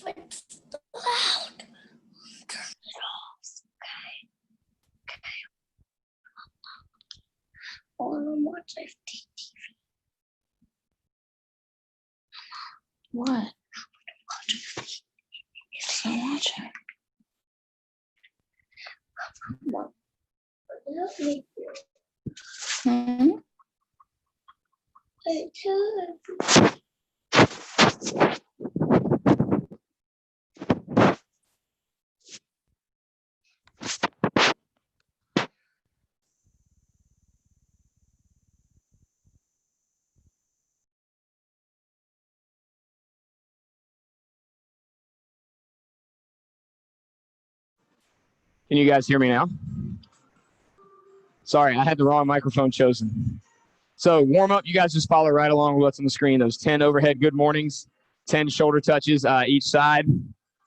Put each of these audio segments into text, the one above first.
It's loud. Turn it off. Okay. I want to watch TV. What? So watch it. What? Let me. I too. Can you guys hear me now? Sorry, I had the wrong microphone chosen. So warm up, you guys just follow right along with what's on the screen. Those 10 overhead good mornings, 10 shoulder touches each side,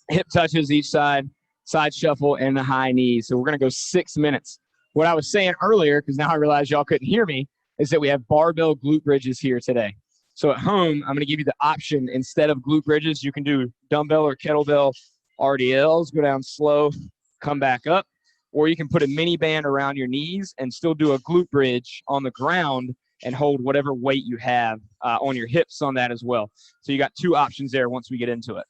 hip touches each side, side shuffle, and the high knees. So we're going to go 6 minutes. What I was saying earlier, because now I realize y'all couldn't hear me, is that we have barbell glute bridges here today. So at home, I'm going to give you the option, instead of glute bridges, you can do dumbbell or kettlebell RDLs, go down slow, come back up, or you can put a mini band around your knees and still do a glute bridge on the ground and hold whatever weight you have on your hips on that as well. So you got two options there once we get into it.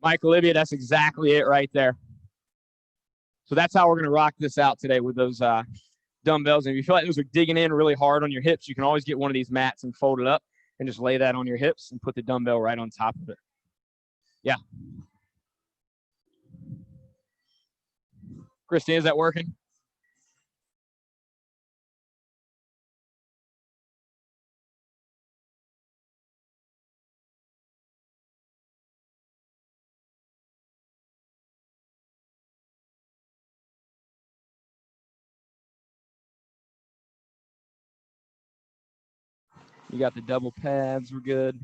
Mike, Olivia, that's exactly it right there. So that's how we're going to rock this out today with those dumbbells. And if you feel like those are digging in really hard on your hips, you can always get one of these mats and fold it up and just lay that on your hips and put the dumbbell right on top of it. Yeah. Christine, is that working? You got the double pads, we're good.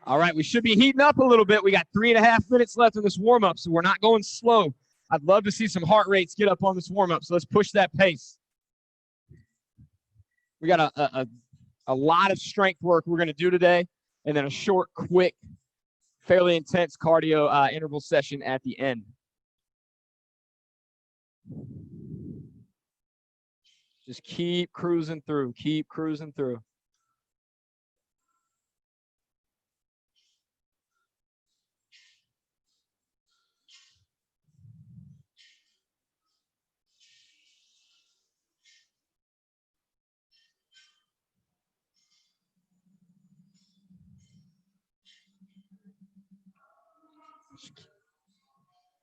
All right, we should be heating up a little bit. We got 3.5 minutes left in this warm-up, so we're not going slow. I'd love to see some heart rates get up on this warm-up, so let's push that pace. We got a lot of strength work we're going to do today, and then a short, quick, fairly intense cardio interval session at the end. Just keep cruising through. Keep cruising through.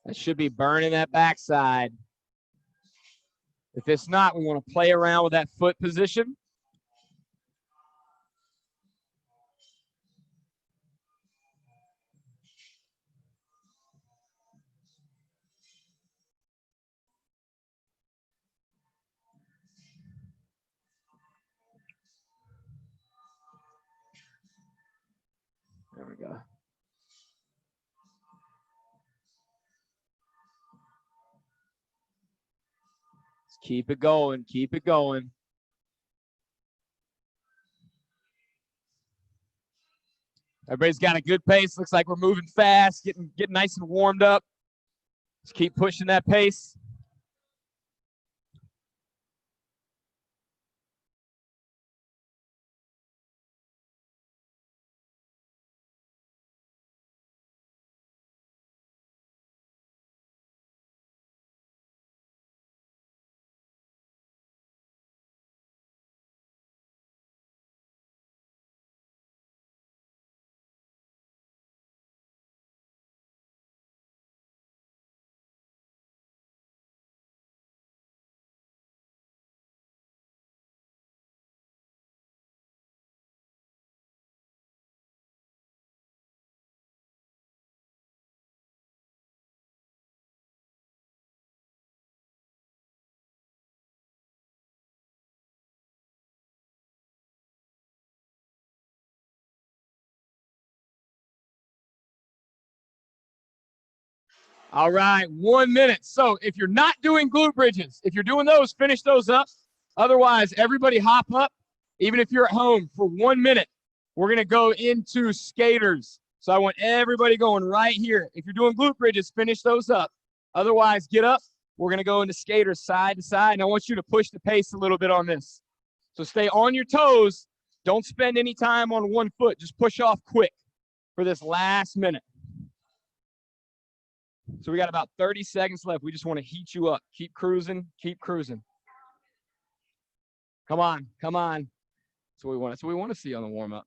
That should be burning that backside. If it's not, we want to play around with that foot position. There we go. Let's keep it going. Keep it going. Everybody's got a good pace. Looks like we're moving fast, getting nice and warmed up. Let's keep pushing that pace. All right, 1 minute. So if you're not doing glute bridges, if you're doing those, finish those up. Otherwise, everybody hop up. Even if you're at home for 1 minute, we're going to go into skaters. So I want everybody going right here. If you're doing glute bridges, finish those up. Otherwise, get up. We're going to go into skaters side to side. And I want you to push the pace a little bit on this. So stay on your toes. Don't spend any time on one foot. Just push off quick for this last minute. So we got about 30 seconds left. We just want to heat you up. Keep cruising. Keep cruising. Come on. Come on. That's what we want. That's what we want to see on the warm-up.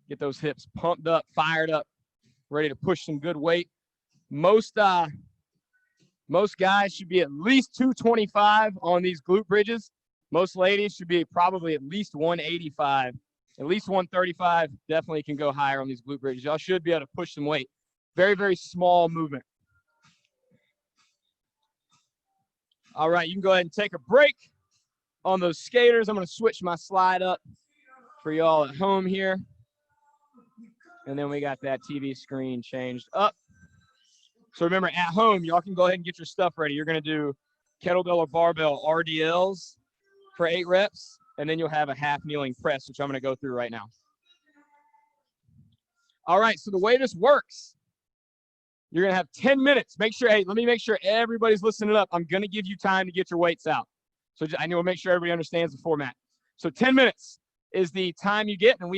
Get those hips pumped up, fired up, ready to push some good weight. Most guys should be at least 225 on these glute bridges. Most ladies should be probably at least 185. At least 135, definitely can go higher on these glute bridges. Y'all should be able to push some weight. Very, very small movement. All right, you can go ahead and take a break on those skaters. I'm going to switch my slide up for y'all at home here. And then we got that TV screen changed up. So remember, at home, y'all can go ahead and get your stuff ready. You're going to do kettlebell or barbell RDLs for 8 reps. And then you'll have a half kneeling press, which I'm going to go through right now. All right, so the way this works, you're going to have 10 minutes. Make sure, hey, let me make sure everybody's listening up. I'm going to give you time to get your weights out. So I need to make sure everybody understands the format. So 10 minutes is the time you get. And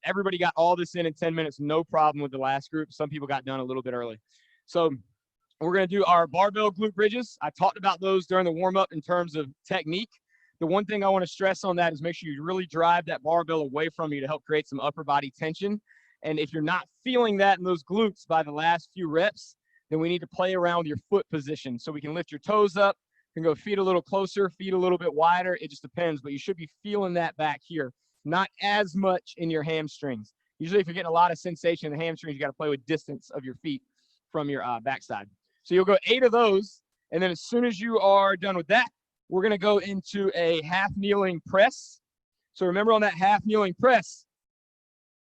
everybody got all this in 10 minutes. No problem with the last group. Some people got done a little bit early. So we're going to do our barbell glute bridges. I talked about those during the warm-up in terms of technique. The one thing I want to stress on that is make sure you really drive that barbell away from you to help create some upper body tension. And if you're not feeling that in those glutes by the last few reps, then we need to play around with your foot position. So we can lift your toes up, can go feet a little closer, feet a little bit wider. It just depends, but you should be feeling that back here. Not as much in your hamstrings. Usually if you're getting a lot of sensation in the hamstrings, you got to play with distance of your feet from your backside. So you'll go 8 of those. And then as soon as you are done with that, we're going to go into a half kneeling press. So remember on that half kneeling press,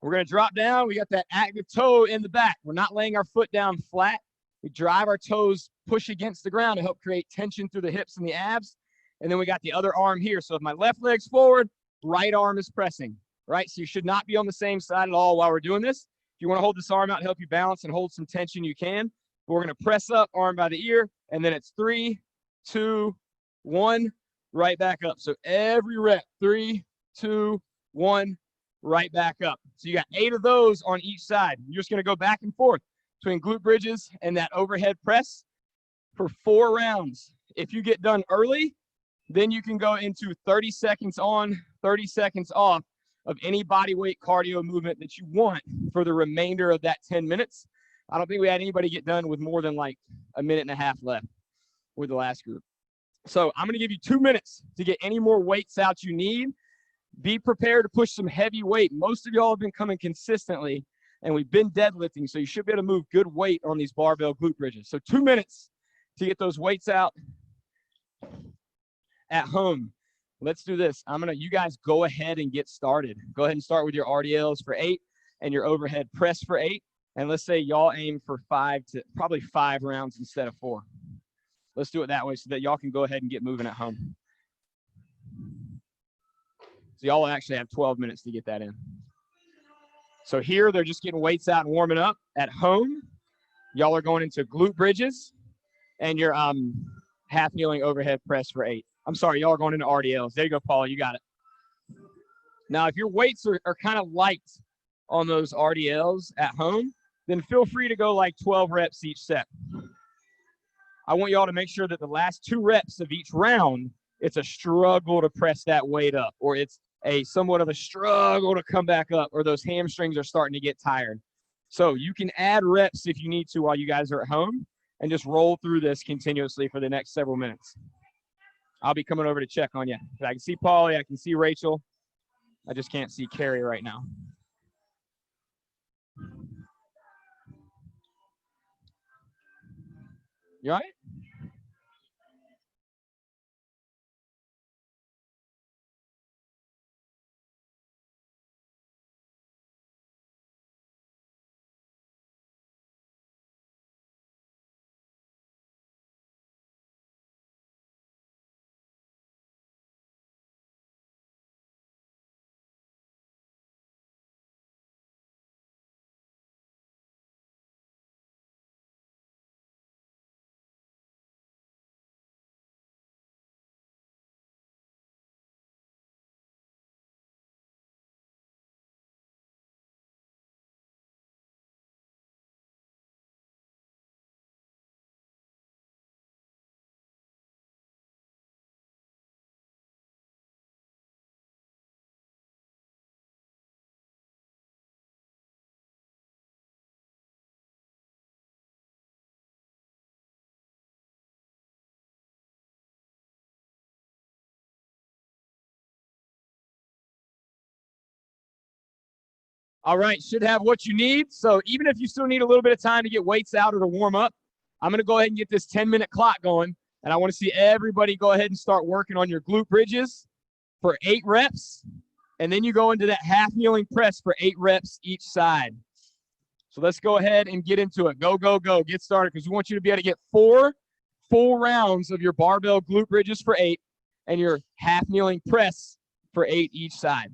we're going to drop down. We got that active toe in the back. We're not laying our foot down flat. We drive our toes, push against the ground to help create tension through the hips and the abs. And then we got the other arm here. So if my left leg's forward, right arm is pressing, right? So you should not be on the same side at all while we're doing this. If you want to hold this arm out to help you balance and hold some tension, you can. But we're going to press up, arm by the ear, and then it's 3, 2, 1, right back up. So every rep, 3, 2, 1, right back up. So you got 8 of those on each side. You're just going to go back and forth between glute bridges and that overhead press for 4 rounds. If you get done early, then you can go into 30 seconds on, 30 seconds off of any body weight cardio movement that you want for the remainder of that 10 minutes. I don't think we had anybody get done with more than like a minute and a half left with the last group. So I'm going to give you 2 minutes to get any more weights out you need. Be prepared to push some heavy weight. Most of y'all have been coming consistently, and we've been deadlifting, so you should be able to move good weight on these barbell glute bridges. So 2 minutes to get those weights out at home. Let's do this. You guys go ahead and get started. Go ahead and start with your RDLs for 8 and your overhead press for 8. And let's say y'all aim for probably 5 rounds instead of 4. Let's do it that way so that y'all can go ahead and get moving at home. So y'all will actually have 12 minutes to get that in. So here they're just getting weights out and warming up. At home, y'all are going into glute bridges and your half kneeling overhead press for 8. I'm sorry, y'all are going into RDLs. There you go, Paula, you got it. Now, if your weights are kind of light on those RDLs at home, then feel free to go like 12 reps each set. I want y'all to make sure that the last 2 reps of each round, it's a struggle to press that weight up, or it's a somewhat of a struggle to come back up, or those hamstrings are starting to get tired. So you can add reps if you need to while you guys are at home and just roll through this continuously for the next several minutes. I'll be coming over to check on you. I can see Paulie, I can see Rachel. I just can't see Carrie right now. You all right? All right, should have what you need. So even if you still need a little bit of time to get weights out or to warm up, I'm going to go ahead and get this 10-minute clock going. And I want to see everybody go ahead and start working on your glute bridges for 8 reps. And then you go into that half kneeling press for 8 reps each side. So let's go ahead and get into it. Go, go, go. Get started, because we want you to be able to get 4 full rounds of your barbell glute bridges for 8 and your half kneeling press for 8 each side.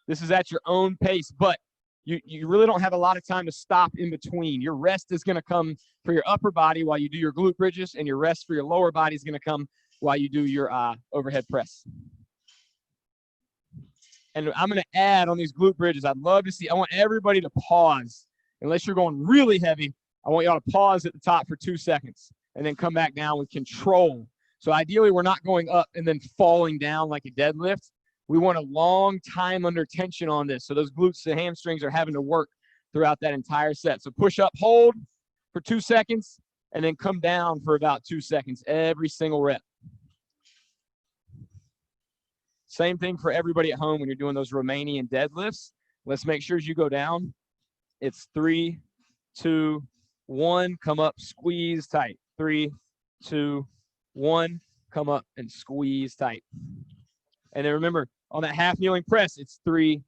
This is at your own pace, but you really don't have a lot of time to stop in between. Your rest is going to come for your upper body while you do your glute bridges, and your rest for your lower body is going to come while you do your overhead press. And I'm going to add on these glute bridges. I'd love to see, I want everybody to pause. Unless you're going really heavy, I want y'all to pause at the top for 2 seconds and then come back down with control. So ideally, we're not going up and then falling down like a deadlift. We want a long time under tension on this. So those glutes and hamstrings are having to work throughout that entire set. So push up, hold for 2 seconds, and then come down for about 2 seconds every single rep. Same thing for everybody at home when you're doing those Romanian deadlifts. Let's make sure as you go down, it's 3, 2, 1, come up, squeeze tight. 3, 2, 1, come up and squeeze tight. And then remember, on that half kneeling press, it's 3,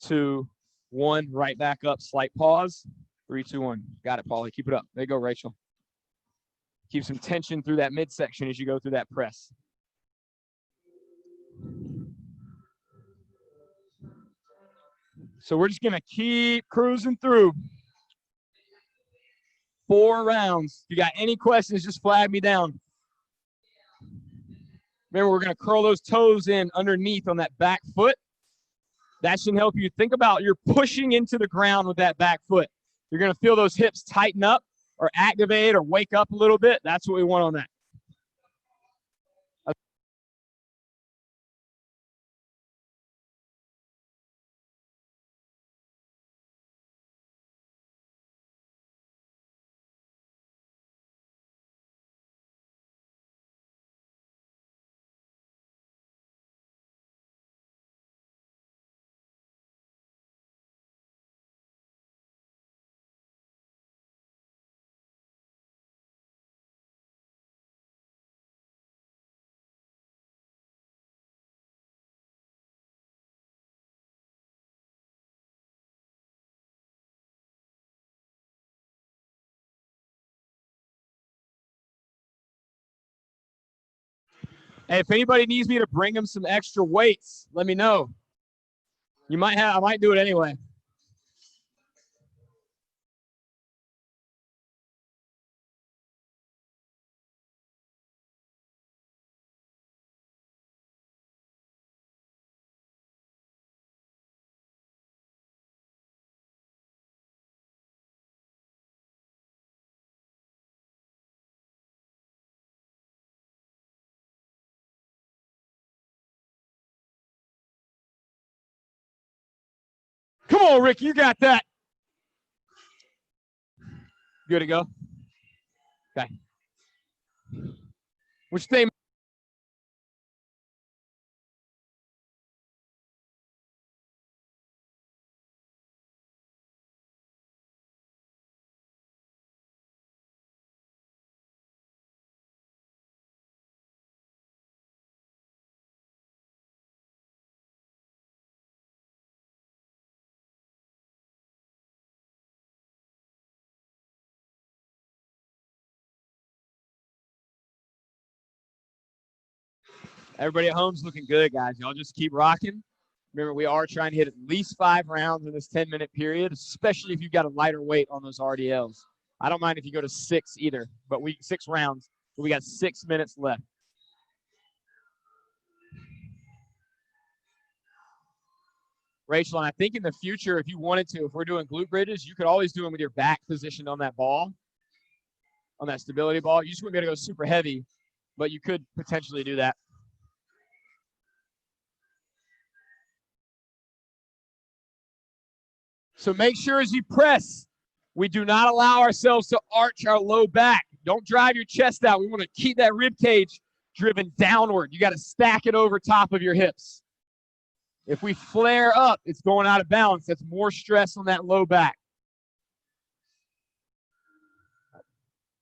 2, 1, right back up, slight pause. 3, 2, 1. Got it, Paulie. Keep it up. There you go, Rachel. Keep some tension through that midsection as you go through that press. So we're just going to keep cruising through. 4 rounds. If you got any questions, just flag me down. Remember, we're going to curl those toes in underneath on that back foot. That should help you. Think about you're pushing into the ground with that back foot. You're going to feel those hips tighten up or activate or wake up a little bit. That's what we want on that. Hey, if anybody needs me to bring them some extra weights, let me know. You might have, I might do it anyway. Come on, Rick, you got that. Good to go? Okay. Which thing? Everybody at home's looking good, guys. Y'all just keep rocking. Remember, we are trying to hit at least 5 rounds in this 10-minute period, especially if you've got a lighter weight on those RDLs. I don't mind if you go to 6 either, but 6 rounds, but we got 6 minutes left. Rachel, and I think in the future, if you wanted to, if we're doing glute bridges, you could always do them with your back positioned on that ball, on that stability ball. You just wouldn't be able to go super heavy, but you could potentially do that. So make sure as you press, we do not allow ourselves to arch our low back. Don't drive your chest out. We want to keep that rib cage driven downward. You got to stack it over top of your hips. If we flare up, it's going out of balance. That's more stress on that low back.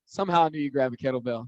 Somehow I knew you grab a kettlebell.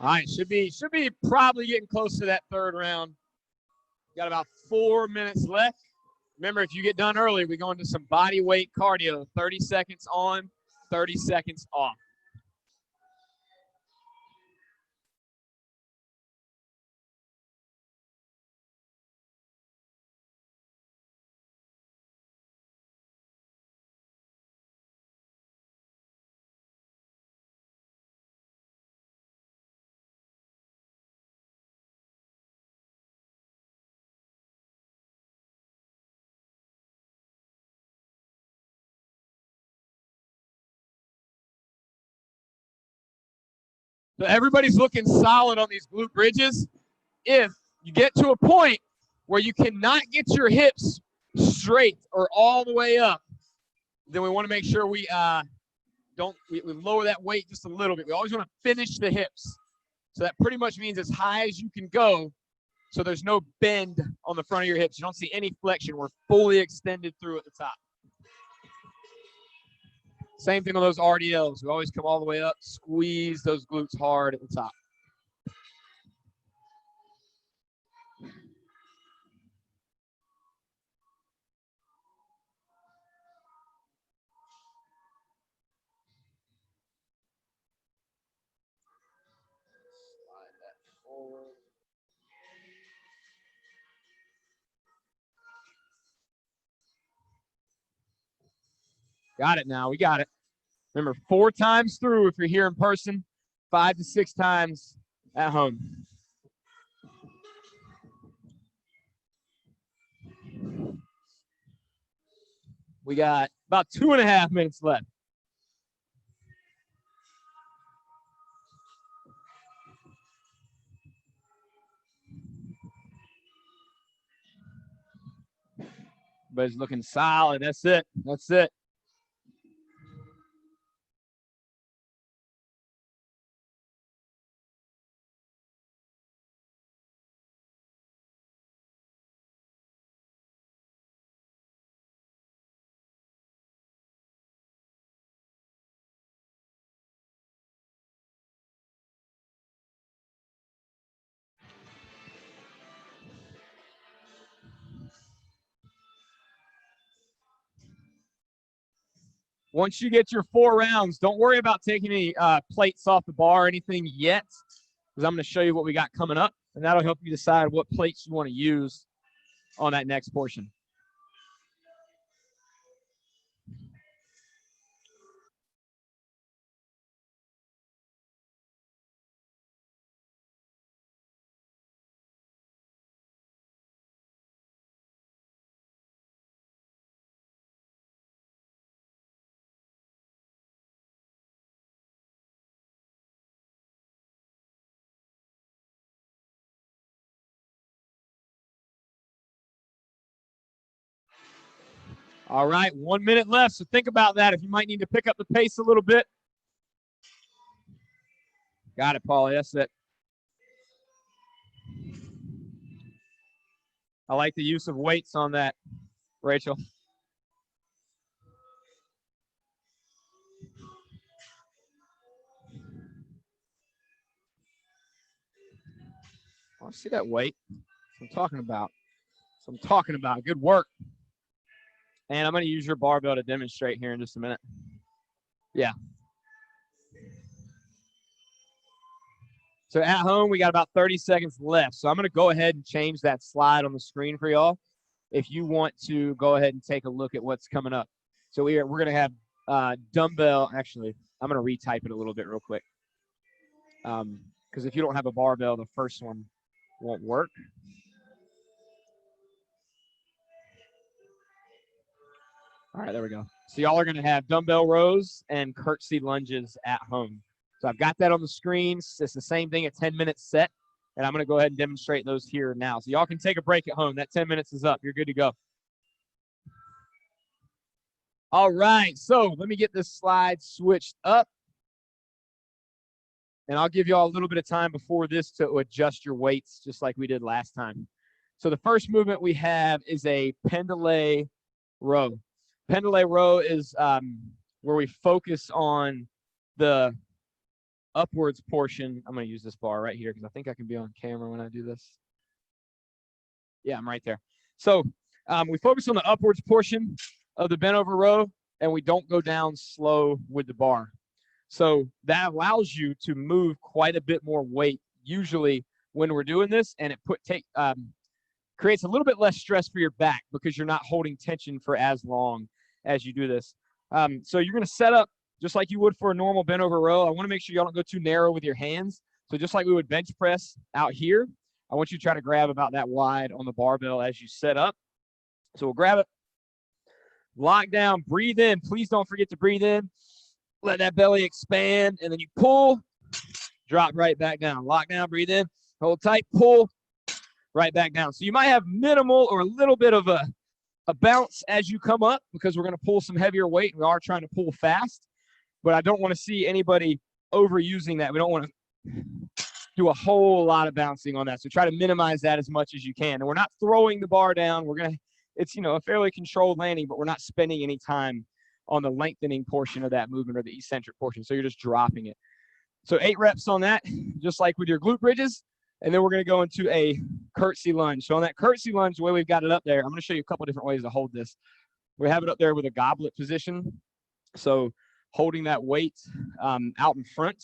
All right, should be probably getting close to that third round. Got about 4 minutes left. Remember, if you get done early, we go into some body weight cardio. 30 seconds on, 30 seconds off. So everybody's looking solid on these glute bridges. If you get to a point where you cannot get your hips straight or all the way up, then we want to make sure we we lower that weight just a little bit. We always want to finish the hips. So that pretty much means as high as you can go, so there's no bend on the front of your hips. You don't see any flexion. We're fully extended through at the top. Same thing on those RDLs. We always come all the way up, squeeze those glutes hard at the top. Slide that forward. Got it now. We got it. Remember, 4 times through if you're here in person, 5 to 6 times at home. We got about 2.5 minutes left. But it's looking solid. That's it. That's it. Once you get your 4 rounds, don't worry about taking any plates off the bar or anything yet, because I'm going to show you what we got coming up, and that'll help you decide what plates you want to use on that next portion. All right, 1 minute left, so think about that if you might need to pick up the pace a little bit. Got it, Paulie. That's it. I like the use of weights on that, Rachel. Oh, see that weight? That's what I'm talking about. That's what I'm talking about. Good work. And I'm going to use your barbell to demonstrate here in just a minute. Yeah. So at home, we got about 30 seconds left. So I'm going to go ahead and change that slide on the screen for y'all if you want to go ahead and take a look at what's coming up. So we're going to have dumbbell. Actually, I'm going to retype it a little bit real quick. Because if you don't have a barbell, the first one won't work. All right, there we go. So y'all are going to have dumbbell rows and curtsy lunges at home. So I've got that on the screen. It's the same thing, a 10-minute set. And I'm going to go ahead and demonstrate those here now. So y'all can take a break at home. That 10 minutes is up. You're good to go. All right, so let me get this slide switched up. And I'll give y'all a little bit of time before this to adjust your weights, just like we did last time. So the first movement we have is a Pendlay Row. Pendlay Row is where we focus on the upwards portion. I'm going to use this bar right here because I think I can be on camera when I do this. Yeah, I'm right there. So we focus on the upwards portion of the bent over row, and we don't go down slow with the bar. So that allows you to move quite a bit more weight usually when we're doing this, and it creates a little bit less stress for your back because you're not holding tension for as long as you do this. So you're going to set up just like you would for a normal bent over row. I want to make sure y'all don't go too narrow with your hands. So just like we would bench press out here, I want you to try to grab about that wide on the barbell as you set up. So we'll grab it, lock down, breathe in. Please don't forget to breathe in. Let that belly expand, and then you pull, drop right back down. Lock down, breathe in, hold tight, pull, right back down. So you might have minimal or a little bit of a bounce as you come up because we're going to pull some heavier weight. We are trying to pull fast, but I don't want to see anybody overusing that. We don't want to do a whole lot of bouncing on that. So try to minimize that as much as you can. And we're not throwing the bar down. It's, a fairly controlled landing, but we're not spending any time on the lengthening portion of that movement or the eccentric portion. So you're just dropping it. So 8 reps on that, just like with your glute bridges. And then we're going to go into a curtsy lunge. So on that curtsy lunge, the way we've got it up there, I'm going to show you a couple different ways to hold this. We have it up there with a goblet position. So holding that weight out in front.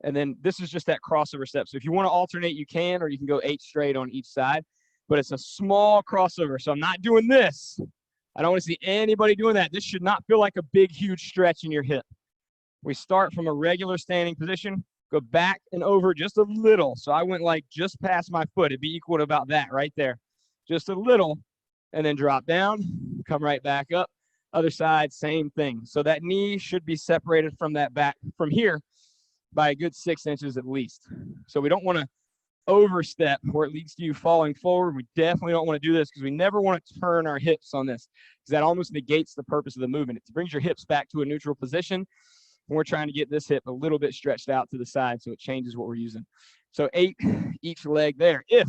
And then this is just that crossover step. So if you want to alternate, you can, or you can go 8 straight on each side. But it's a small crossover. So I'm not doing this. I don't want to see anybody doing that. This should not feel like a big, huge stretch in your hip. We start from a regular standing position, go back and over just a little. So I went like just past my foot. It'd be equal to about that right there. Just a little, and then drop down, come right back up. Other side, same thing. So that knee should be separated from that back from here by a good 6 inches at least. So we don't want to overstep where it leads to you falling forward. We definitely don't want to do this because we never want to turn our hips on this because that almost negates the purpose of the movement. It brings your hips back to a neutral position. And we're trying to get this hip a little bit stretched out to the side so it changes what we're using. So 8 each leg there. If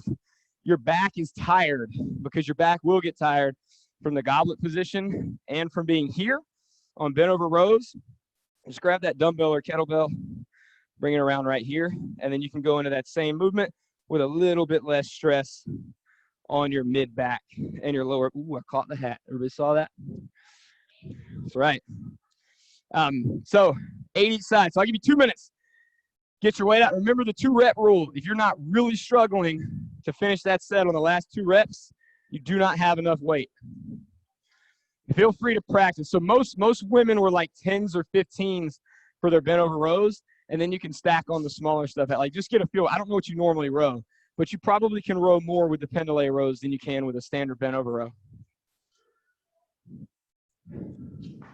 your back is tired, because your back will get tired from the goblet position and from being here on bent over rows, just grab that dumbbell or kettlebell, bring it around right here, and then you can go into that same movement with a little bit less stress on your mid back and your lower. Ooh, I caught the hat. Everybody saw that? That's right. So 8 each side. So I'll give you 2 minutes. Get your weight out. Remember the 2-rep rule. If you're not really struggling to finish that set on the last 2 reps, you do not have enough weight. Feel free to practice. So most women were like 10s or 15s for their bent over rows, and then you can stack on the smaller stuff. Like just get a feel. I don't know what you normally row, but you probably can row more with the Pendlay rows than you can with a standard bent over row.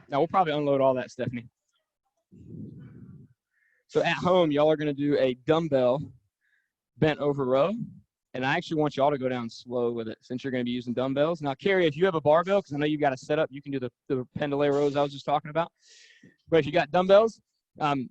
Now we'll probably unload all that, Stephanie. So at home, y'all are going to do a dumbbell bent over row. And I actually want y'all to go down slow with it since you're going to be using dumbbells. Now, Carrie, if you have a barbell, because I know you've got a setup, you can do the Pendlay rows I was just talking about. But if you got dumbbells,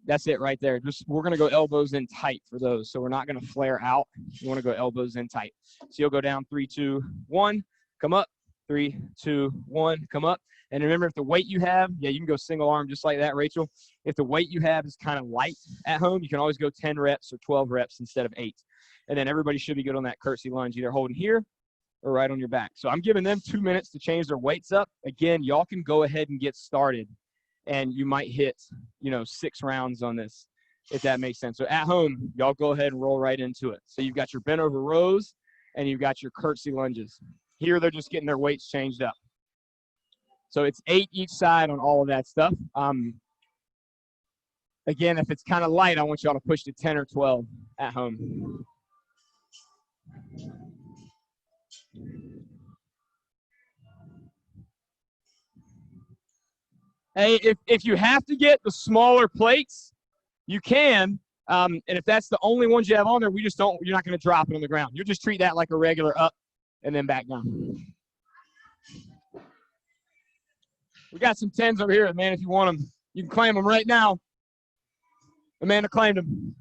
that's it right there. We're going to go elbows in tight for those. So we're not going to flare out. You want to go elbows in tight. So you'll go down 3, 2, 1, come up, 3, 2, 1, come up. And remember, if the weight you have, yeah, you can go single arm just like that, Rachel. If the weight you have is kind of light at home, you can always go 10 reps or 12 reps instead of 8. And then everybody should be good on that curtsy lunge, either holding here or right on your back. So I'm giving them 2 minutes to change their weights up. Again, y'all can go ahead and get started. And you might hit, 6 rounds on this. if that makes sense. So at home, y'all go ahead and roll right into it. So you've got your bent over rows and you've got your curtsy lunges. Here, they're just getting their weights changed up. So it's 8 each side on all of that stuff. Again, if it's kind of light, I want y'all to push to 10 or 12 at home. Hey, if you have to get the smaller plates, you can. And if that's the only ones you have on there, you're not going to drop it on the ground. You'll just treat that like a regular up and then back down. We got some 10s over here, man, if you want them. You can claim them right now. Amanda claimed them.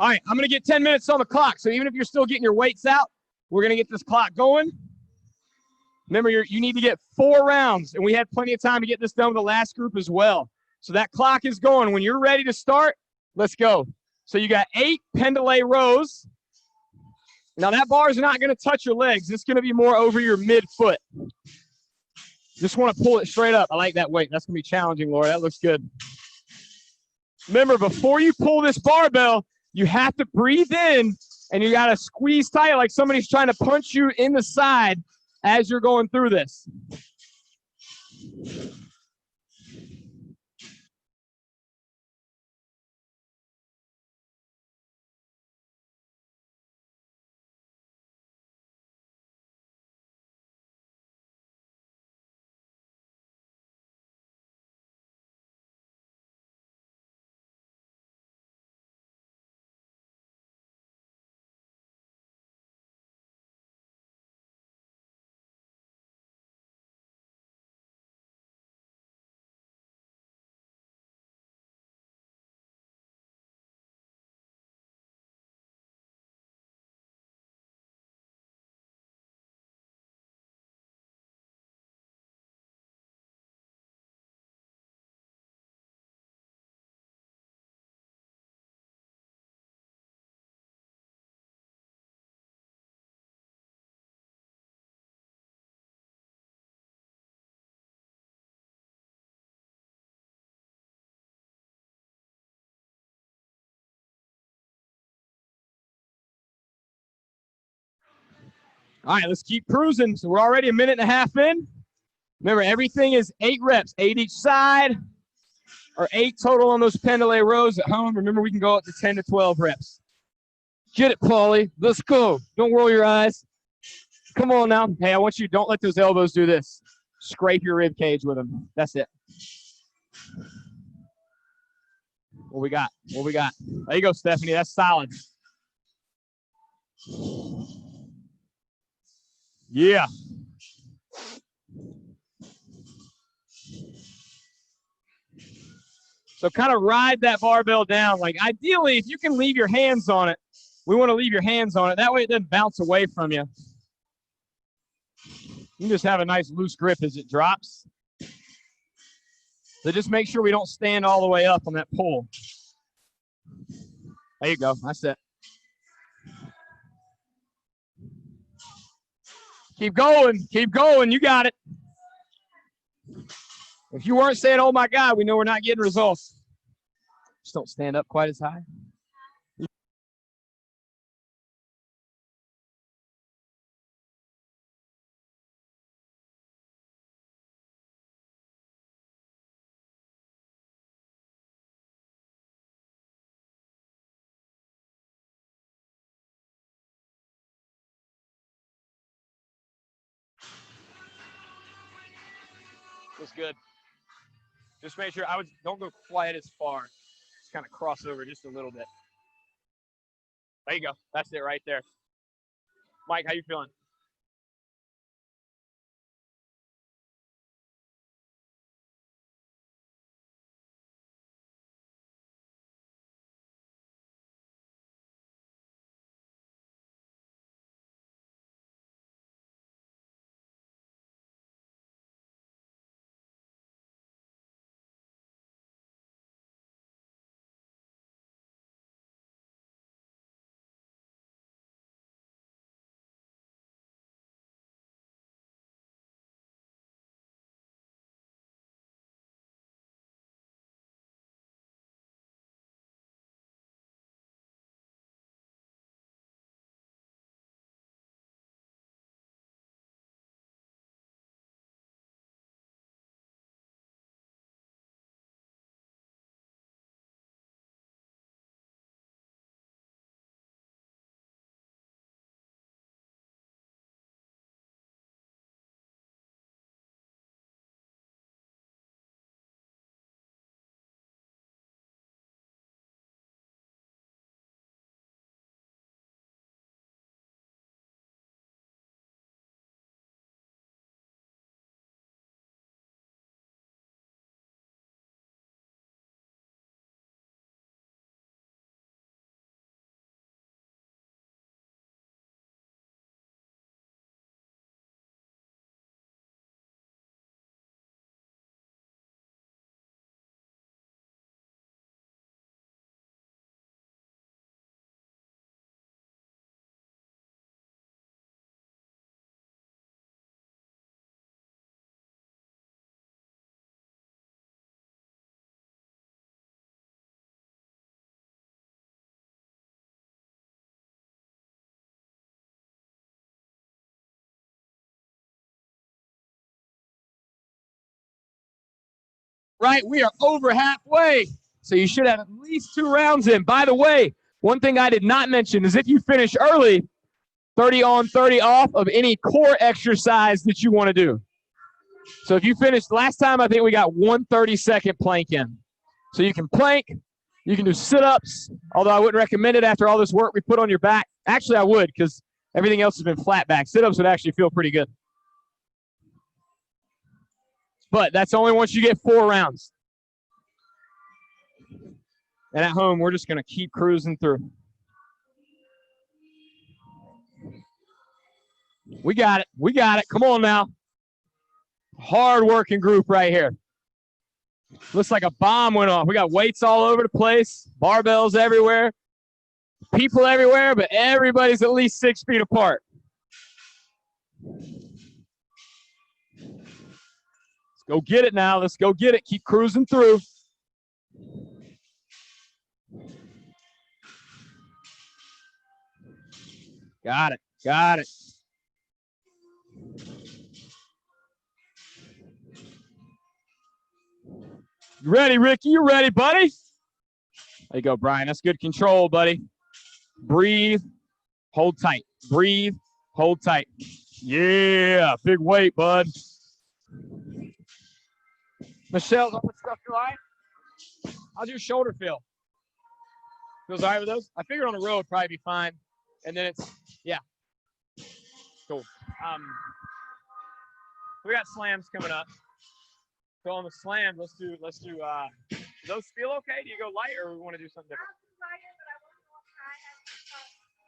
All right, I'm going to get 10 minutes on the clock. So even if you're still getting your weights out, we're going to get this clock going. Remember, you need to get 4 rounds, and we had plenty of time to get this done with the last group as well. So that clock is going. When you're ready to start, let's go. So you got 8 Pendlay rows. Now that bar is not going to touch your legs. It's going to be more over your midfoot. Just want to pull it straight up. I like that weight. That's going to be challenging, Laura. That looks good. Remember, before you pull this barbell, you have to breathe in, and you got to squeeze tight like somebody's trying to punch you in the side as you're going through this. All right, let's keep cruising. So we're already a minute and a half in. Remember, everything is 8 reps, 8 each side, or 8 total on those Pendlay rows at home. Remember, we can go up to 10 to 12 reps. Get it, Paulie. Let's go. Don't roll your eyes. Come on now. Hey, I want you, don't let those elbows do this. Scrape your rib cage with them. That's it. What we got? What we got? There you go, Stephanie. That's solid. Yeah. So kind of ride that barbell down. Like ideally, if you can leave your hands on it, we want to leave your hands on it. That way it doesn't bounce away from you. You can just have a nice loose grip as it drops. So just make sure we don't stand all the way up on that pull. There you go. That's it. Keep going. Keep going. You got it. If you weren't saying, oh, my God, we know we're not getting results. Just don't stand up quite as high. That's good. Just make sure don't go quite as far. Just kind of cross over just a little bit. There you go. That's it right there. Mike, how you feeling? Right, we are over halfway. So you should have at least 2 rounds in. By the way, one thing I did not mention is if you finish early, 30 on, 30 off of any core exercise that you want to do. So if you finished last time, I think we got 1 30-second plank in. So you can plank, you can do sit-ups, although I wouldn't recommend it after all this work we put on your back. Actually, I would because everything else has been flat back. Sit-ups would actually feel pretty good. But that's only once you get 4 rounds. And at home, we're just going to keep cruising through. We got it. We got it. Come on now. Hard-working group right here. Looks like a bomb went off. We got weights all over the place, barbells everywhere, people everywhere, but everybody's at least 6 feet apart. Let's go get it now. Let's go get it. Keep cruising through. Got it. Got it. You ready, Ricky? You ready, buddy? There you go, Brian. That's good control, buddy. Breathe. Hold tight. Breathe. Hold tight. Yeah. Big weight, bud. Michelle, all the stuff you like? How's your shoulder feel? Feels all right with those? I figured on the road would probably be fine. And then it's, yeah. Cool. We got slams coming up. So on the slams, let's do those feel okay? Do you go light or we want to do something different?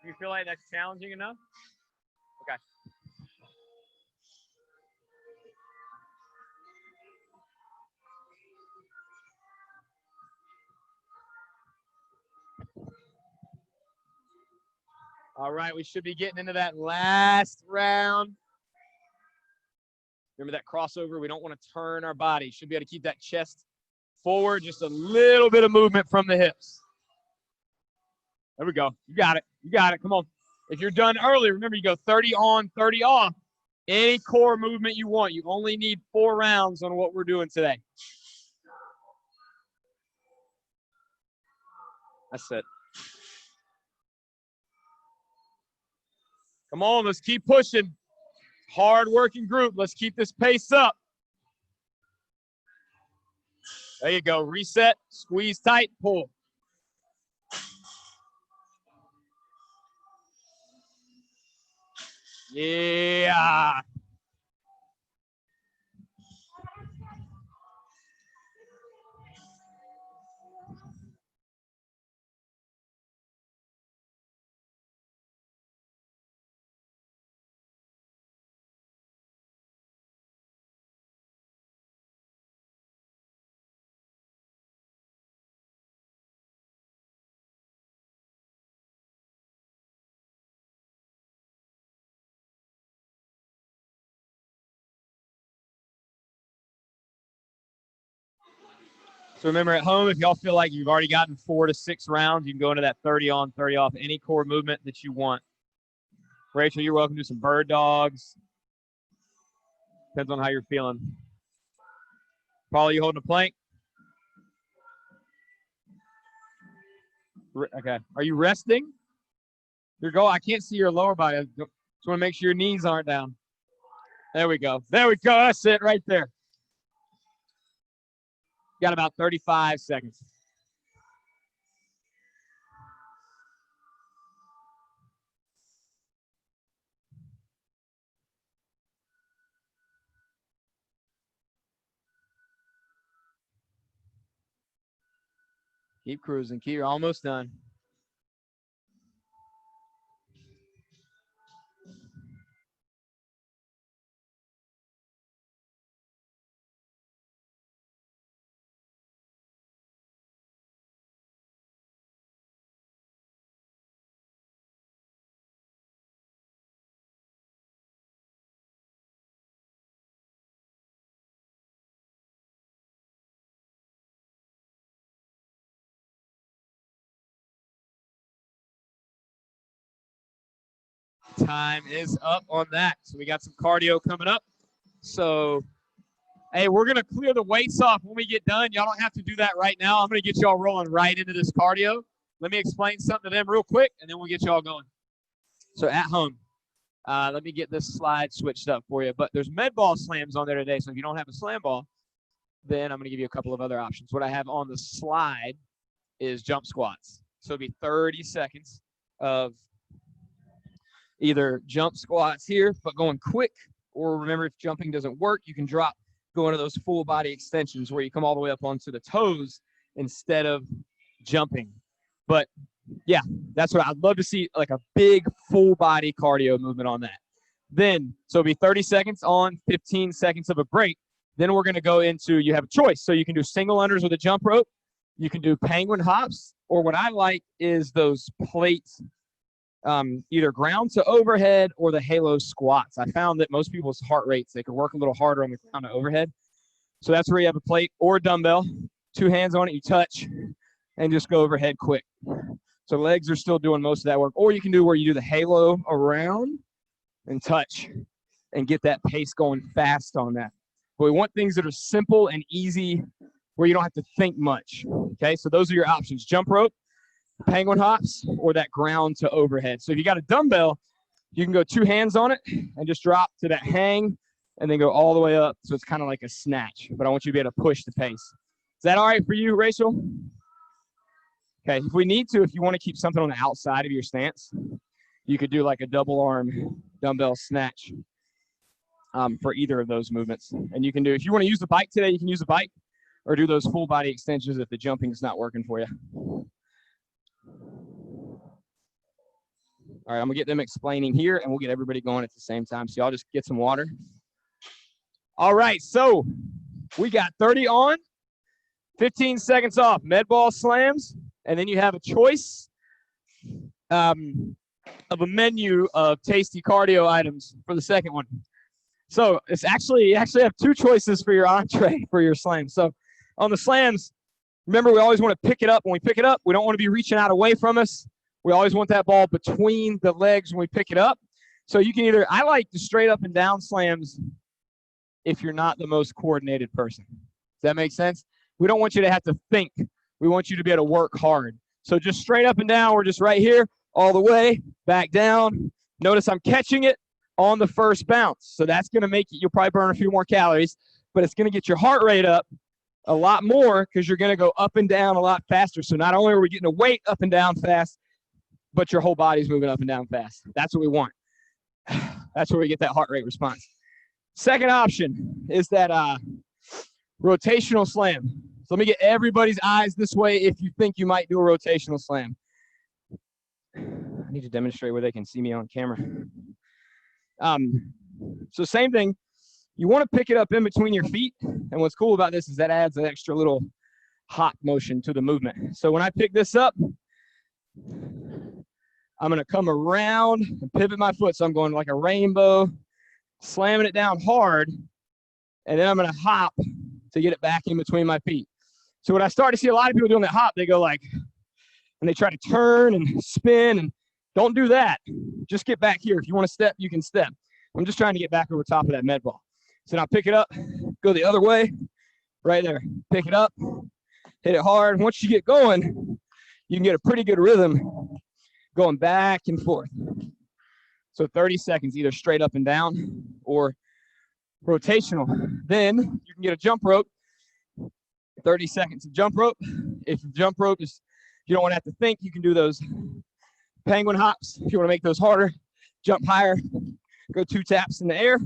Do you feel like that's challenging enough? Okay. All right, we should be getting into that last round. Remember that crossover? We don't want to turn our body. Should be able to keep that chest forward, just a little bit of movement from the hips. There we go. You got it. You got it. Come on. If you're done early, remember you go 30 on, 30 off. Any core movement you want. You only need 4 rounds on what we're doing today. That's it. Come on, let's keep pushing. Hard working group. Let's keep this pace up. There you go. Reset, squeeze tight, pull. Yeah. So remember at home, if y'all feel like you've already gotten 4 to 6 rounds, you can go into that 30 on, 30 off, any core movement that you want. Rachel, you're welcome to do some bird dogs. Depends on how you're feeling. Paula, you holding a plank? Okay. Are you resting? Your goal, I can't see your lower body. Just want to make sure your knees aren't down. There we go. There we go. That's it right there. Got about 35 seconds. Keep cruising. You're almost done. Time is up on that. So we got some cardio coming up. So, hey, we're going to clear the weights off when we get done. Y'all don't have to do that right now. I'm going to get y'all rolling right into this cardio. Let me explain something to them real quick, and then we'll get y'all going. So at home, let me get this slide switched up for you. But there's med ball slams on there today. So if you don't have a slam ball, then I'm going to give you a couple of other options. What I have on the slide is jump squats. So it'll be 30 seconds of either jump squats here, but going quick, or remember if jumping doesn't work, you can drop, go into those full body extensions where you come all the way up onto the toes instead of jumping. But yeah, that's what I'd love to see, like a big full body cardio movement on that. Then, so it'll be 30 seconds on, 15 seconds of a break. Then we're going to go into, you have a choice. So you can do single unders with a jump rope. You can do penguin hops, or what I like is those plates, either ground to overhead or the halo squats. I found that most people's heart rates, they could work a little harder on the ground to overhead. So that's where you have a plate or a dumbbell, 2 hands on it, you touch, and just go overhead quick. So legs are still doing most of that work. Or you can do where you do the halo around and touch and get that pace going fast on that. But we want things that are simple and easy where you don't have to think much. Okay, so those are your options: jump rope, penguin hops, or that ground to overhead. So if you got a dumbbell, you can go 2 hands on it and just drop to that hang and then go all the way up. So it's kind of like a snatch, but I want you to be able to push the pace. Is that all right for you, Rachel? Okay, if we need to, if you want to keep something on the outside of your stance, you could do like a double arm dumbbell snatch for either of those movements. And you can do, if you want to use the bike today, you can use the bike. or do those full body extensions if the jumping is not working for you. All right, I'm gonna get them explaining here and we'll get everybody going at the same time. So y'all just get some water. All right, so we got 30 on, 15 seconds off, med ball slams, and then you have a choice of a menu of tasty cardio items for the second one. So it's actually, you actually have two choices for your entree for your slams. So on the slams, remember, we always want to pick it up. When we pick it up, we don't want to be reaching out away from us. We always want that ball between the legs when we pick it up. So you can either, I like the straight up and down slams if you're not the most coordinated person. Does that make sense? We don't want you to have to think. We want you to be able to work hard. So just straight up and down, we're just right here, all the way, back down. Notice I'm catching it on the first bounce. So that's going to make it, you'll probably burn a few more calories, but it's going to get your heart rate up a lot more because you're going to go up and down a lot faster. So not only are we getting a weight up and down fast, but your whole body's moving up and down fast. That's what we want. That's where we get that heart rate response. Second option is that rotational slam. So let me get everybody's eyes this way if you think you might do a rotational slam. I need to demonstrate where they can see me on camera. So same thing. You want to pick it up in between your feet. And what's cool about this is that adds an extra little hop motion to the movement. So when I pick this up, I'm going to come around and pivot my foot. So I'm going like a rainbow, slamming it down hard. And then I'm going to hop to get it back in between my feet. So when I start to see a lot of people doing that hop, they go like, and they try to turn and spin, and don't do that. Just get back here. If you want to step, you can step. I'm just trying to get back over top of that med ball. So now pick it up, go the other way, right there. Pick it up, hit it hard. Once you get going, you can get a pretty good rhythm going back and forth. So 30 seconds, either straight up and down or rotational. Then you can get a jump rope, 30 seconds of jump rope. If the jump rope is, you don't want to have to think, you can do those penguin hops. If you want to make those harder, jump higher, go 2 taps in the air.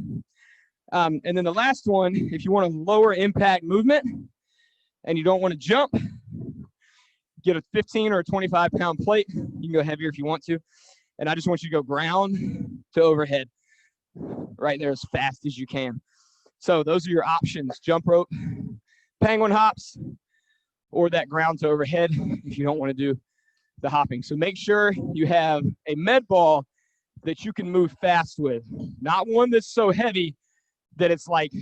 And then the last one, if you want a lower impact movement and you don't want to jump, get a 15 or a 25-pound plate. You can go heavier if you want to. And I just want you to go ground to overhead right there as fast as you can. So those are your options: jump rope, penguin hops, or that ground to overhead if you don't want to do the hopping. So make sure you have a med ball that you can move fast with, not one that's so heavy that it's like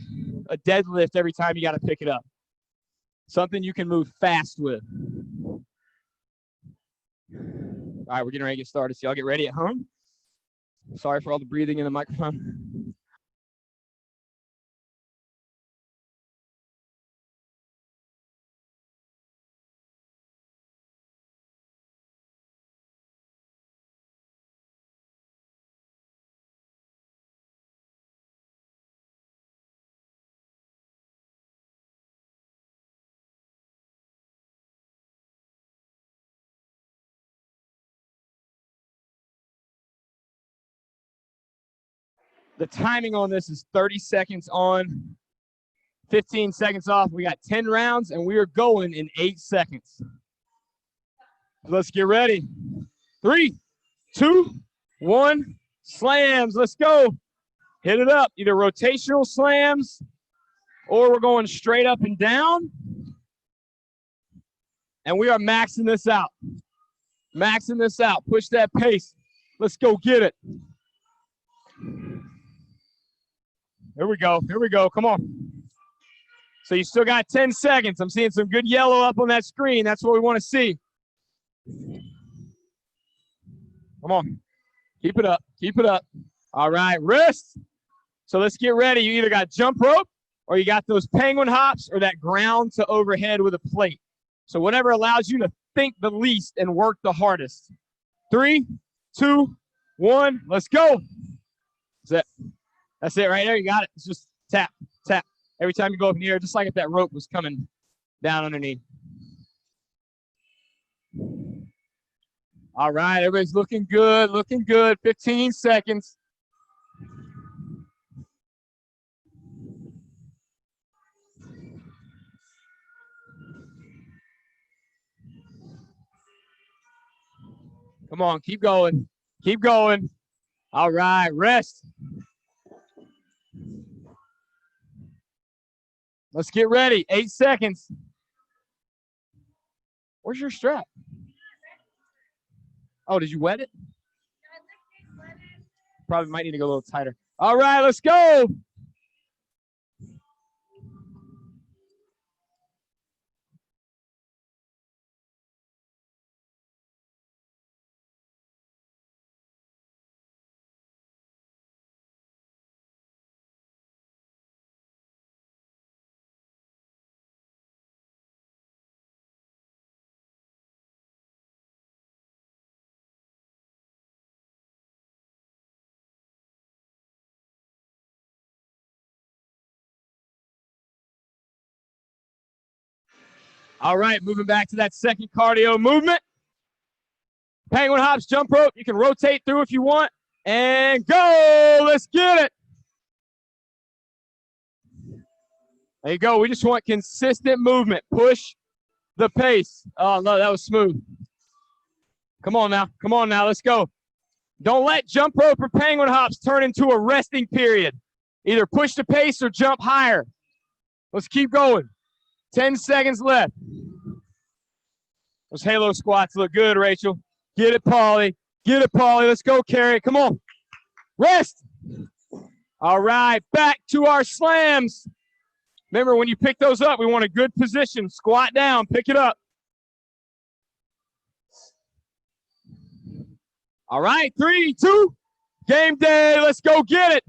a deadlift every time you got to pick it up. Something you can move fast with. All right, we're getting ready to get started. So y'all get ready at home. Sorry for all the breathing in the microphone. The timing on this is 30 seconds on, 15 seconds off. We got 10 rounds, and we are going in 8 seconds. Let's get ready. 3, 2, 1, slams. Let's go. Hit it up. Either rotational slams, or we're going straight up and down. And we are maxing this out. Maxing this out. Push that pace. Let's go get it. Here we go. Here we go. Come on. So you still got 10 seconds. I'm seeing some good yellow up on that screen. That's what we want to see. Come on. Keep it up. Keep it up. All right. Wrist. So let's get ready. You either got jump rope or you got those penguin hops or that ground to overhead with a plate. So whatever allows you to think the least and work the hardest. 3, 2, 1. Let's go. That's it. That's it right there. You got it. It's just tap, tap. Every time you go up in the air, just like if that rope was coming down underneath. All right, everybody's looking good, looking good. 15 seconds. Come on, keep going. Keep going. All right, rest. Let's get ready. 8 seconds. Where's your strap? Oh, did you wet it? Probably might need to go a little tighter. All right, let's go. All right, moving back to that second cardio movement. Penguin hops, jump rope. You can rotate through if you want. And go. Let's get it. There you go. We just want consistent movement. Push the pace. Oh, no, that was smooth. Come on now. Come on now. Let's go. Don't let jump rope or penguin hops turn into a resting period. Either push the pace or jump higher. Let's keep going. 10 seconds left. Those halo squats look good, Rachel. Get it, Paulie. Get it, Paulie. Let's go, Carrie. Come on. Rest. All right, back to our slams. Remember, when you pick those up, we want a good position. Squat down. Pick it up. All right, 3, 2, game day. Let's go get it.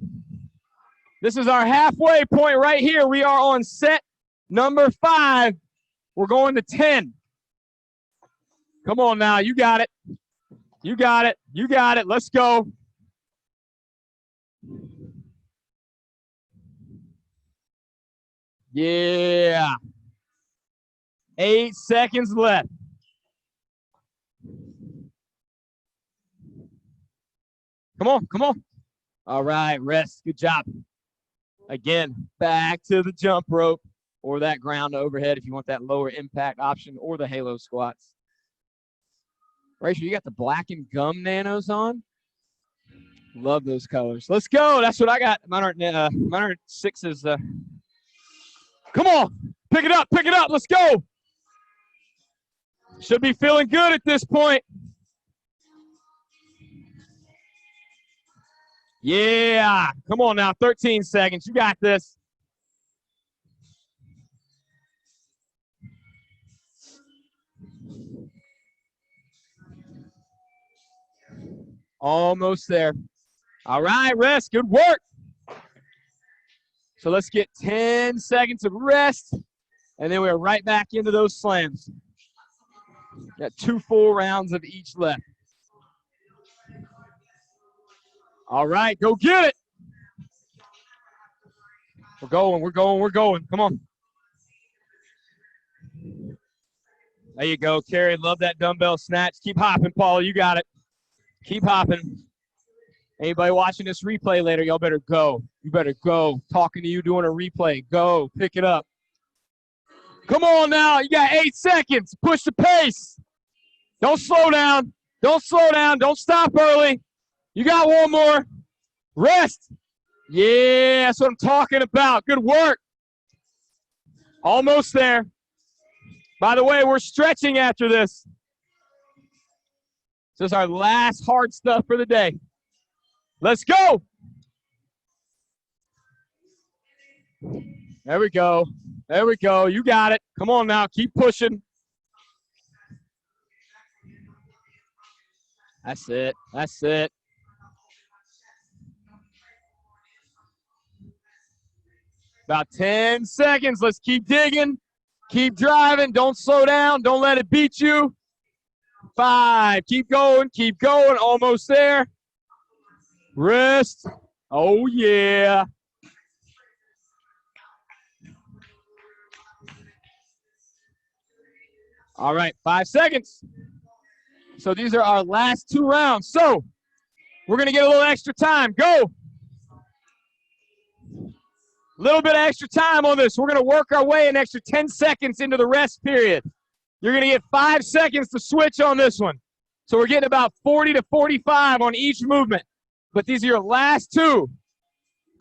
This is our halfway point right here. We are on set number 5. We're going to 10. Come on now. You got it. You got it. You got it. Let's go. Yeah. 8 seconds left. Come on. Come on. All right. Rest. Good job. Again, back to the jump rope or that ground to overhead if you want that lower impact option, or the halo squats. Rachel, you got the black and gum nanos on? Love those colors. Let's go. That's what I got. Mine aren't 6s. Come on. Pick it up. Pick it up. Let's go. Should be feeling good at this point. Yeah. Come on now. 13 seconds. You got this. Almost there. All right, rest. Good work. So let's get 10 seconds of rest, and then we're right back into those slams. Got 2 full rounds of each left. All right, go get it. We're going, we're going, we're going. Come on. There you go, Carrie. Love that dumbbell snatch. Keep hopping, Paul. You got it. Keep hopping. Anybody watching this replay later, y'all better go. You better go. Talking to you, doing a replay. Go. Pick it up. Come on now. You got 8 seconds. Push the pace. Don't slow down. Don't slow down. Don't stop early. You got one more. Rest. Yeah, that's what I'm talking about. Good work. Almost there. By the way, we're stretching after this. This is our last hard stuff for the day. Let's go. There we go. There we go. You got it. Come on now. Keep pushing. That's it. That's it. About 10 seconds. Let's keep digging. Keep driving. Don't slow down. Don't let it beat you. 5. Keep going. Keep going. Almost there. Rest. Oh, yeah. All right. 5 seconds. So these are our last 2 rounds. So we're going to get a little extra time. Go. A little bit of extra time on this. We're going to work our way an extra 10 seconds into the rest period. You're going to get 5 seconds to switch on this one. So we're getting about 40 to 45 on each movement. But these are your last two.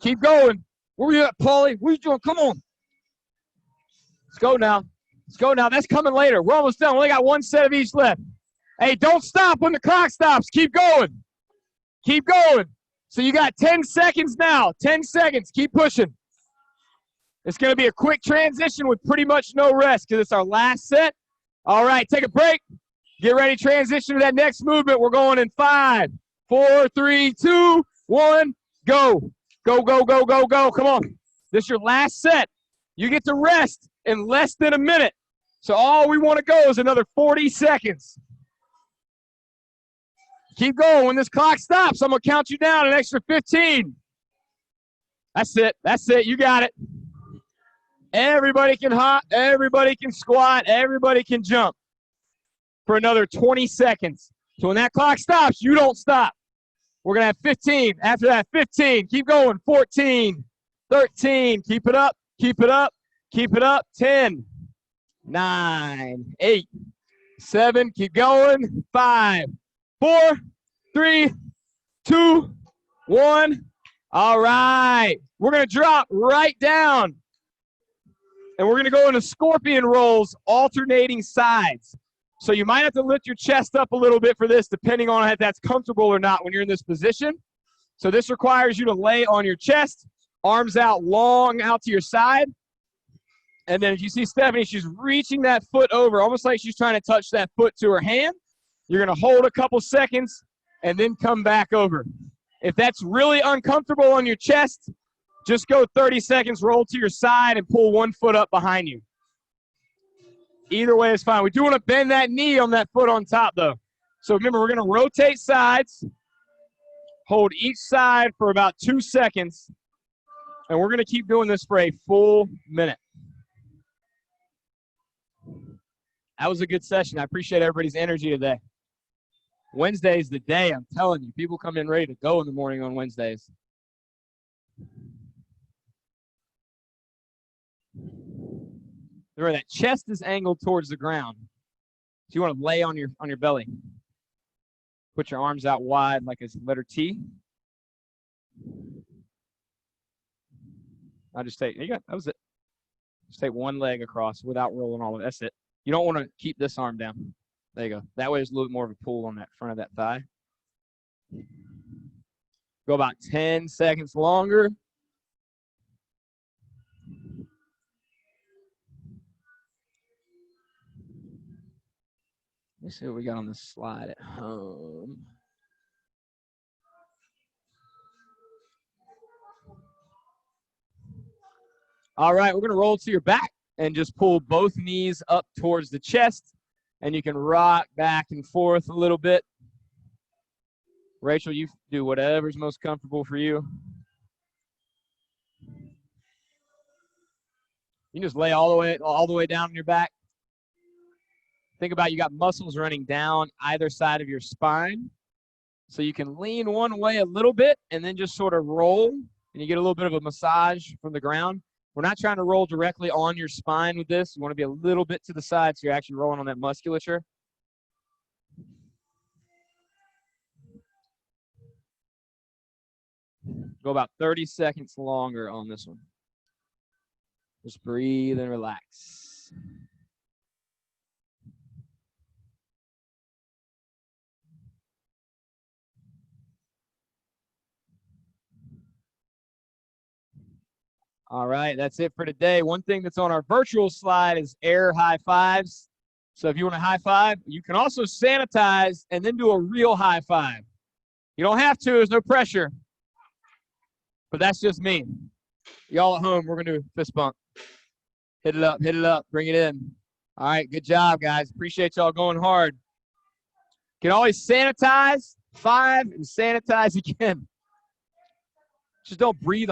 Keep going. Where are you at, Paulie? What are you doing? Come on. Let's go now. Let's go now. That's coming later. We're almost done. We only got one set of each left. Hey, don't stop when the clock stops. Keep going. Keep going. So you got 10 seconds now. 10 seconds. Keep pushing. It's going to be a quick transition with pretty much no rest because it's our last set. All right, take a break. Get ready to transition to that next movement. We're going in 5, 4, 3, 2, 1, go. Go, go, go, go, go. Come on. This is your last set. You get to rest in less than a minute. So all we want to go is another 40 seconds. Keep going. When this clock stops, I'm going to count you down an extra 15. That's it. That's it. You got it. Everybody can hop. Everybody can squat. Everybody can jump for another 20 seconds. So when that clock stops, you don't stop. We're going to have 15. After that, 15. Keep going. 14, 13. Keep it up. Keep it up. Keep it up. 10, 9, 8, 7. Keep going. 5, 4, 3, 2, 1. All right. We're going to drop right down. And we're going to go into scorpion rolls, alternating sides. So you might have to lift your chest up a little bit for this, depending on if that's comfortable or not when you're in this position. So this requires you to lay on your chest, arms out long out to your side. And then if you see Stephanie, she's reaching that foot over, almost like she's trying to touch that foot to her hand. You're going to hold a couple seconds and then come back over. If that's really uncomfortable on your chest, just go 30 seconds, roll to your side, and pull one foot up behind you. Either way is fine. We do want to bend that knee on that foot on top, though. So remember, we're going to rotate sides, hold each side for about 2 seconds, and we're going to keep doing this for a full minute. That was a good session. I appreciate everybody's energy today. Wednesday's the day, I'm telling you. People come in ready to go in the morning on Wednesdays. Remember that chest is angled towards the ground. So you want to lay on your belly. Put your arms out wide like a letter T. I'll just take, that was it. Just take one leg across without rolling all of it. That's it. You don't want to keep this arm down. There you go. That way there's a little bit more of a pull on that front of that thigh. Go about 10 seconds longer. Let's see what we got on this slide at home. All right, we're going to roll to your back and just pull both knees up towards the chest. And you can rock back and forth a little bit. Rachel, you do whatever's most comfortable for you. You can just lay all the way down on your back. Think about you got muscles running down either side of your spine. So you can lean one way a little bit and then just sort of roll. And you get a little bit of a massage from the ground. We're not trying to roll directly on your spine with this. You want to be a little bit to the side so you're actually rolling on that musculature. Go about 30 seconds longer on this one. Just breathe and relax. All right, that's it for today. One thing that's on our virtual slide is air high fives. So if you want a high five, you can also sanitize and then do a real high five. You don't have to, there's no pressure. But that's just me. Y'all at home, we're going to do a fist bump. Hit it up, bring it in. All right, good job, guys. Appreciate y'all going hard. You can always sanitize, 5, and sanitize again. Just don't breathe on